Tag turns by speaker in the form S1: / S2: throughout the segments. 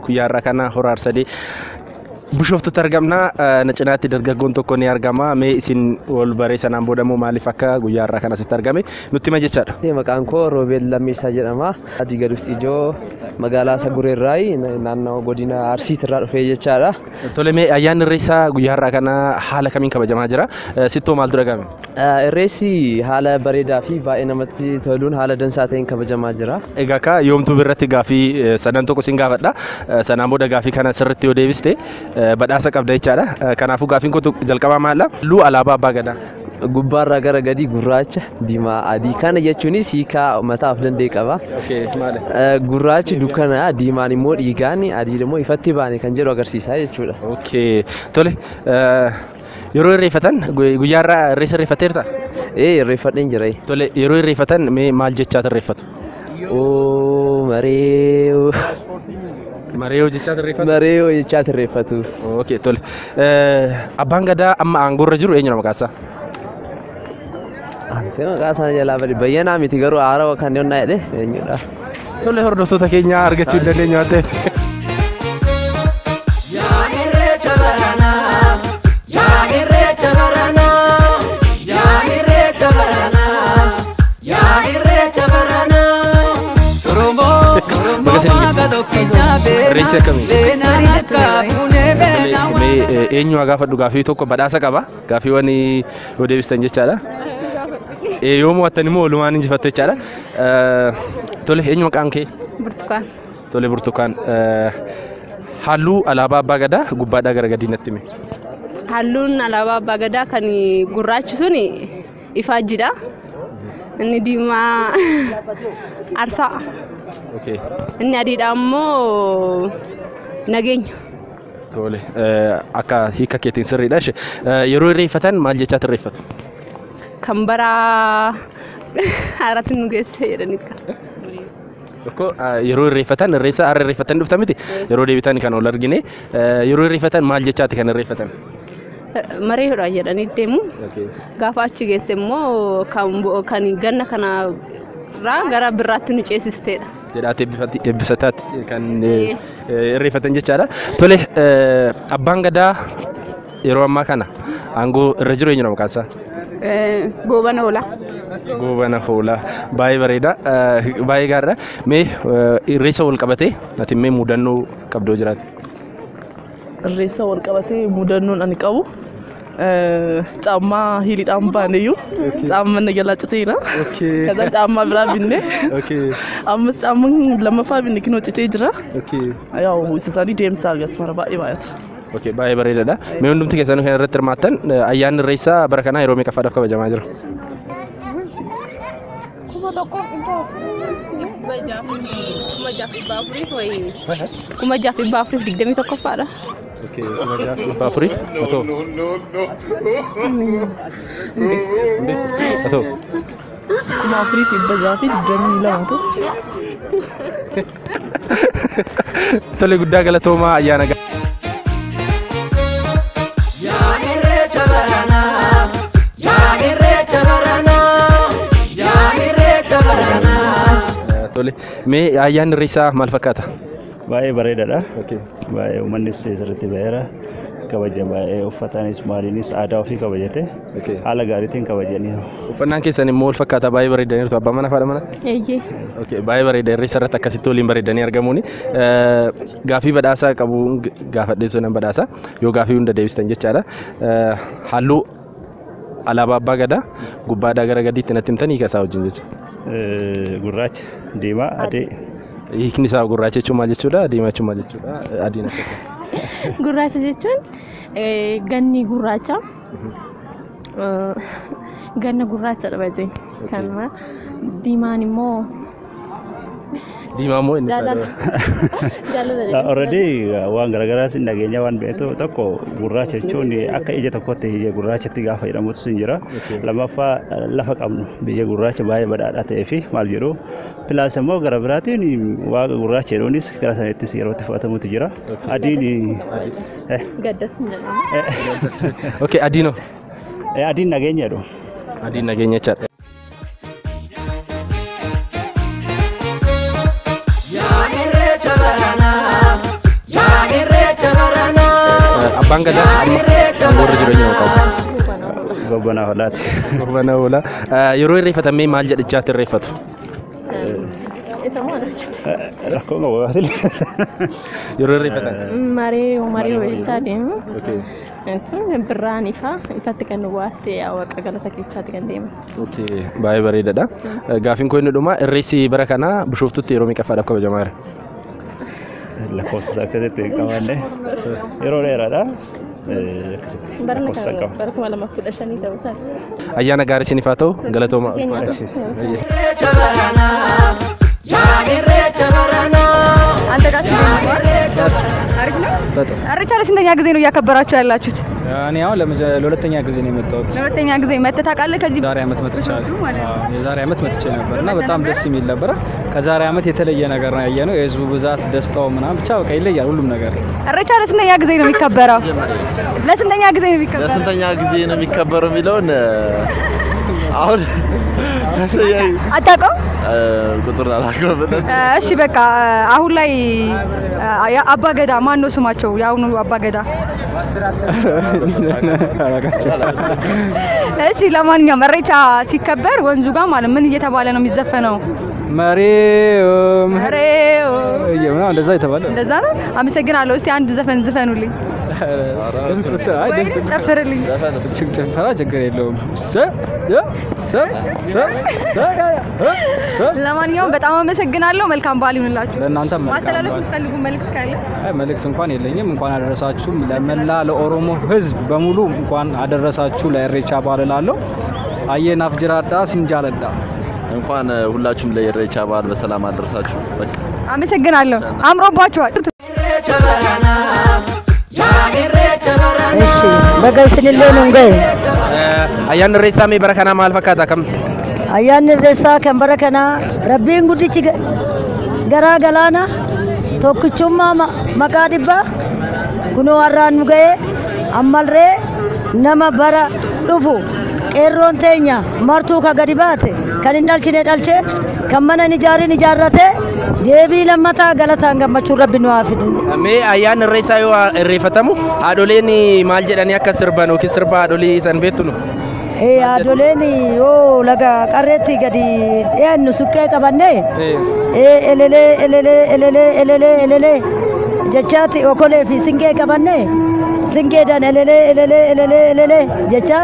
S1: Kuyarra kana horar sadi Bushoftu targamna nacinatti dargaggoon tokko ni argama mee isin wal bareessanaan boodamoo maaliif akka guyyaarraa kana sitti argame nutti hima jechaadha.
S2: Maqaan koo Roobeel Lammisaa jedhama. Adii gadufti ijoo magaalaa Sagureerraayi naannoo godina Arsiit irraa dhufee jechaadha.
S1: Tole mee ayyaanni irreessaa guyyaarraa kana haala kamiin kabajamaa jira? Sittoo maaltu dhagahame?
S2: Irreessi haala bareedaa fi baay'ee namatti toluun haala dansaa ta'een kabajamaa jira.
S1: Egaa ka yoomtuu birratti gaafii sadan tokko sin gaafadha. Sanaan booda gaafii kana sirriitti yoo deebiste badhaasa qabda jechaadha. Kanaafuu gaafiin kun jalqabaa maalla? Luu alaabaa abbaa gadaa.
S2: Gubbaarraa gara gadii gurraacha, diimaa, adii. Kana jechuunis hiikaa mataaf danda'e qaba. Gurraachi dukkana, diimaan immoo dhiigaan, adii immoo ifatti baane kan jedhu agarsiisa jechuudha.
S1: Tole yeroo irreeffatan guyyaarraa irreessa irreeffatteerta?
S2: Irreeffadheen jira.
S1: Tole yeroo irreeffatan maal jechaat irreeffatu?
S2: Mareeyo.
S1: Mareeyo jechaat irreeffatu?
S2: Mareeyo jechaat irreeffatu.
S1: Tole abbaan gadaa amma aangoorra jiru eenyu maqaan isaa?
S2: Maqaan isaa jalaa badi bayyanaa miti garuu haarawa kan yoonnaa jedhe eenyudha?
S1: Tole hordoftoota keenya argachuu hin dandeenye waan ta'eef. Eenyu gaafadhu gaafii tokko badhaasa qaba. Gaafiiwwan yoo deebistan jechaadha. Yoo mo'attan immoo walumaan injifattu jechaadha. Tole eenyu maqaan kee?
S3: Burtukaan.
S1: Tole Burtukaan. Halluu alaabaa abbaa gadaa gubbaadhaa gara gadii natti himi.
S3: Halluun alaabaa abbaa gadaa kan gurraachi sun ifaajjidha. Inni diimaa arsaa. Inni adiidha ammoo nageenya.
S1: Tole akka hiika keetiin sirriidha. Yeroo irreeffatan maal jechaat irreeffatu?
S3: Kan bara haaraatti nu geesse jedhanidha.
S1: Yeroo irreeffatan irreessa har'a irreeffatan dhufta miti? Yeroo deebitan kan ol argine yeroo irreeffatan maal jechaati kan irreeffatan?
S3: Mareeyoodha jedhanii deemu. Gaafa achi geesse immoo kan ganna kana gara biraatti nu ceesisteedha. Jedhaatee eebbisataatti kan irreeffatan jechaadha. Tole abbaan gadaa yeroo ammaa kana aangoo irra jiru eenyu maqaan isaa? Goobana Hoolaa.
S1: Goobana Hoolaa baay'ee bareeda baay'ee gaariidha. Mee irreessa wal qabatee ati mee mudannoo qabdoo jiraate?
S4: Irreessa wal qabatee mudannoon ani qabu caammaa hiriidhaan baaneyyuu caamma na jalaa citeera. Kaza caammaa biraa binne ammas caammaan lammaffaa binne kinoo citee jira. Yaa'u isa isaanii deemsaa agarsiisa baay'ee baay'ata.
S1: Baay'ee bareedaadha. Mee hundumti keessanuu kan irratti hirmaattan ayyaanni irreessaa bara kanaa yeroo meeqaffaadhaaf kabajamaa jira?
S3: Kuma jaafii baafuriif 21ffaadha.
S1: Kuma jaafii baafuriif atoo.
S4: Kuma afuriif baafuriif 22
S1: Tole guddaa galatoomaa ayyaana Tole mee ayyaanni irreessaa maal fakkaata?
S5: Baay'ee bareedaadha. Baay'ee uummanni sirriitti baheera. Kabaja baay'ee uffataanis maaliinis aadaa ofii kabajate haala gaariitiin kabajaniiru.
S1: Uffannaan keessan immoo wal fakkaata baay'ee bareedaniiru. Abbaa mana faadha mana? Baay'ee bareeda irreessa irratti akkasitti waliin bareedanii argamuuni. Gaafii badhaasaa qabu gaafadhee sunan badhaasa yoo gaafii hunda deebistan jechaadha. Halluu alaabaa abbaa gadaa gubbaadhaa gara gadiitti natti himtanii hiika isaa wajjin jechuudha.
S5: Gurraacha, diimaa, adii.
S1: Hiikni isaa gurraacha jechuun maal jechuudha? Diimaa jechuun maal jechuudha? Adiin akkasuma.
S6: Gurraacha jechuun ganni gurraacha. Ganna gurraacha dha baay'ee. Kanuma diimaan immoo
S1: diimaa moo inni
S5: already waan garagaraas hin dhageenya waan beektu tokko gurraacha jechuun akka ija tokkotti gurraachatti gaafa jedhamutu sin jira. Lammaffaa lafa qabnu biyya gurraacha baay'ee badhaadhaa ta'ee fi maal jedhu pilaas immoo gara biraatiin waaqa gurraacha jedhuunis gara sanattis yeroo itti fudhatamutu jira. Adiin
S6: gaddas jedhama.
S1: Adiinoo?
S5: Adiin nageenya jedhu.
S1: Adiin nageenya jechaadha. Abbaan gadaa amma warra jireenya maqaasa.
S5: Gobbana hoolaati.
S1: Gobbana hoolaa. Yeroo irreeffatamee maal jedhichaatti irreeffatu?
S6: Isa maal hojjeta?
S5: Rakkoo qabaate.
S6: Yeroo irreeffatan. Marii hojjechaa deemu. Kun birraan ifatti kan waaste waaqa galata keessaatti kan deemu.
S1: Baay'ee bareedaadha. Gaafiin kun inni dhuma irreessi bara kana Bishooftutti yeroo meeqaffaadhaaf kabajamaa jira?
S5: Lakkoofsa akkasitti qabanne yeroo dheeraadha.
S6: Bara 2015 ta'uu isaati.
S1: Ayyaana gaarii isiniif haa ta'u galatooma.
S7: Anta ጋር አሪፍ ነው። ኢሬቻ ለስንተኛ ጊዜ ነው እያከበራችሁ ያላችሁት?
S8: እኔ አሁን ለሁለተኛ ጊዜ ነው የመጣሁት።
S7: ለሁለተኛ ጊዜ መተህ ታውቃለህ? ከዚህ
S8: ዛሬ ዓመት መጥቻለሁ። የዛሬ ዓመት መጥቼ ነበርና በጣም ደስ የሚል ነበር። ከዛሬ ዓመት የተለየ ነገር ነው ያየነው። የህዝቡ ብዛት፣ ደስታው ምናምን ብቻ በቃ ይለያል ሁሉም ነገር።
S7: ኢሬቻ ለስንተኛ ጊዜ ነው የሚከበረው? ለስንተኛ ጊዜ ነው የሚከበረው?
S9: ለስንተኛ ጊዜ ነው የሚከበረው የሚለውን አሁን
S7: አታውቀውም?
S9: ቁጥር አላውቀውም።
S7: እሺ በቃ አሁን ላይ አባገዳ ማን ነው ስማቸው? ያውኑ አባገዳ እሺ ለማንኛውም ኢሬቻ ሲከበር ወንዙ ጋር ማለት ምን እየተባለ ነው የሚዘፈነው?
S8: መሬው ይሄው እንደዛ ይተባለ።
S7: እንደዛ ነው። አመሰግናለሁ። እስቲ አንድ ዘፈን ዝፈኑልኝ። ጨፍርልኝ።
S8: ጭፈራ ችግር የለውም።
S7: ለማንኛውም በጣም አመሰግናለሁ። መልካም በዓል ይሁንላችሁ።
S8: ለእናንተም
S7: ማስተላለፍ የምትፈልጉ መልእክት ካለ?
S8: መልእክት እንኳን የለኝም። እንኳን አደረሳችሁ ለመላ ለኦሮሞ ህዝብ በሙሉ እንኳን አደረሳችሁ ለኢሬቻ በዓል እላለሁ። አየናፍ ጅራዳ ሲንጃለዳ
S9: እንኳን ሁላችሁም ለኢሬቻ በዓል በሰላም አደረሳችሁ። በቃ
S7: አመሰግናለሁ። አምሮባችኋል።
S10: በገስልሌ ነው እንዴ?
S1: አያን ኢሬቻ ሜ በረከና ማል ፈካታ ከም
S10: አያን ኢሬቻ ከም በረከና ረቢን ጉዲቺ ገራ ገላና ቶክቹማ መቃዲባ ኩኖ አራኑ ገዬ አማልሬ ነማ በራ ዱፉ ቄሮን ተኛ ማርቱ ከገዲባቴ ከንዳልችኔ ዳልቼ ከመነ ንጃሪን ንጃራቴ ዴቢ ለማታ ገለታን ገመቹ ረቢ ነው አፍድ
S1: ሜ አያን ኢሬቻ ዮ ኢሬፈተሙ አዶሌኒ ማል ጀዳኒ አከ ስርባኖ ኪስርባ አዶሊ ሰንቤቱ ነው
S10: አዶሌኒ ዮ ለጋ ቀሬቲ ገዲ ያን ሱቄ ቀበኔ ኤሌሌ ኤሌሌ ኤሌሌ ኤሌሌ ኤሌሌ ጀቻቲ ኦኮሌ ፊ ሲንጌ ቀበኔ singe dan elele elele elele elele jecha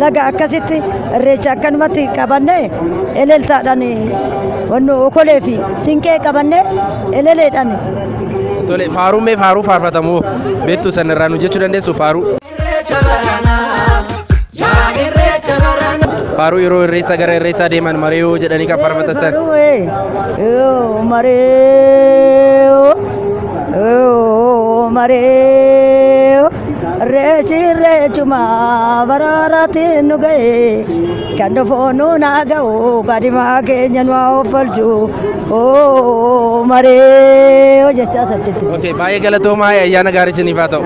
S10: laga akkasitti irrecha akkanumatti qabanne elelta dan wonno okole fi singe qabanne elele dan
S1: tole faaru me faaru faarfatamu beetu sanirraanu jechu dandeessu faaru faaru yeroo irreessa gara irreessa deeman mareeyo jedhanii kan faarfatasan
S10: yo mareeyo mareeyo Rechuma bararati nugai kandofonu nagao kadima kenya nwa ofalju oh mare ojecha sachiti.
S1: Okay, bye galatoma ayana gari sinifato.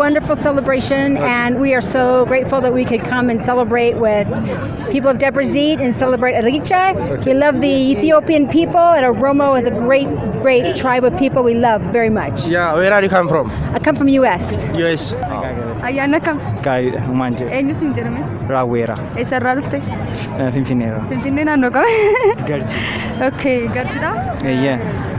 S11: Wonderful celebration, and we are so grateful that we could come and celebrate with people of Debre Zeit and celebrate Irecha. We love the Ethiopian people, and Oromo is a great tribe of people we love very much.
S1: Yeah, where are you come from?
S11: I come from US.
S1: US.
S7: Ayana kam?
S8: Kai manje.
S7: Enyu sinjerame?
S8: Rawera.
S7: Esa rarufte?
S8: Finfinera.
S7: Finfinera no kam?
S8: Garji.
S7: Okay, garjida?
S8: Yeah.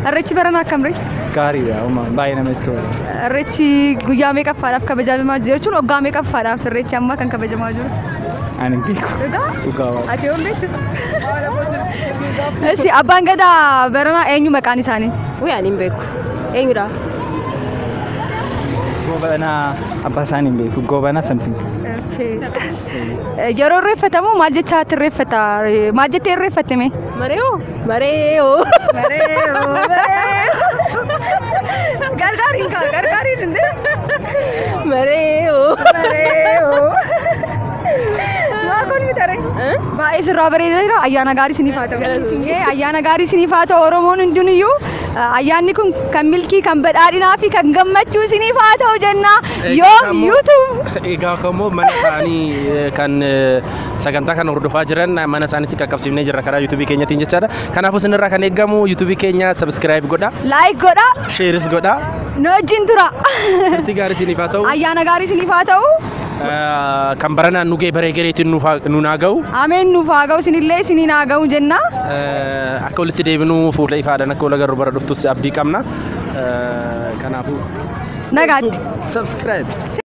S7: Irrechi barana kamre?
S8: Gari ya, baay'ee namatti tola.
S7: Irrechi guyyaa meeqaffaadhaaf kabajamaa jiru jechuun waggaa meeqaffaadhaaf irrechi amma kan kabajamaa jiru?
S8: Ani beeku. Dhugaa.
S7: Ati yoom beektu? Eshi abbaan gadaa barana eenyu maqaan isaanii?
S11: Ani hin beeku. Eenyudha?
S8: Gobana abbaa isaanii hin beeku. Gobana something.
S7: Yeroo irreeffatamu maal jechaatti irreeffata? Maal jettee irreeffattame?
S11: Mareeyo. Mareeyo.
S7: Mareeyo. Gargaariin inde?
S11: Mareeyo.
S7: Mareeyo. Kun mitare? Baay'ee sirraa bareedaadha. Ayyaana gaarii isiniif haa ta'u. Ayyaana gaarii isiniif haa ta'u. Oromoon hundinuu ayyaanni kun kan milkii kan badhaadhinaa fi kan gammachuu isiniif haa ta'u jenna yoom YouTube
S1: egaa kammoo mana isaanii kan sagantaa kan hordofaa jiran mana isaaniitti qaqqabsiifnee jirra karaa YouTube keenyatiin jechaadha kanaafuu isinirraa kan eeggamu YouTube keenya subscribe godha
S7: like godha
S1: shares godha
S7: nu wajjin tura
S1: turtii gaarii isiniif haa ta'u
S7: ayyaana gaarii isiniif haa ta'u
S1: kan baranaan nu ga'e baree gareetiin nuun haa ga'u
S7: ameen nuuf haa ga'u isinillee isiniin haa ga'u jenna
S1: akka walitti deebinu fuula ifaadhaan akka wal agarru bara dhuftus abdii qabna kanaafuu
S7: nagaatti
S1: subscribe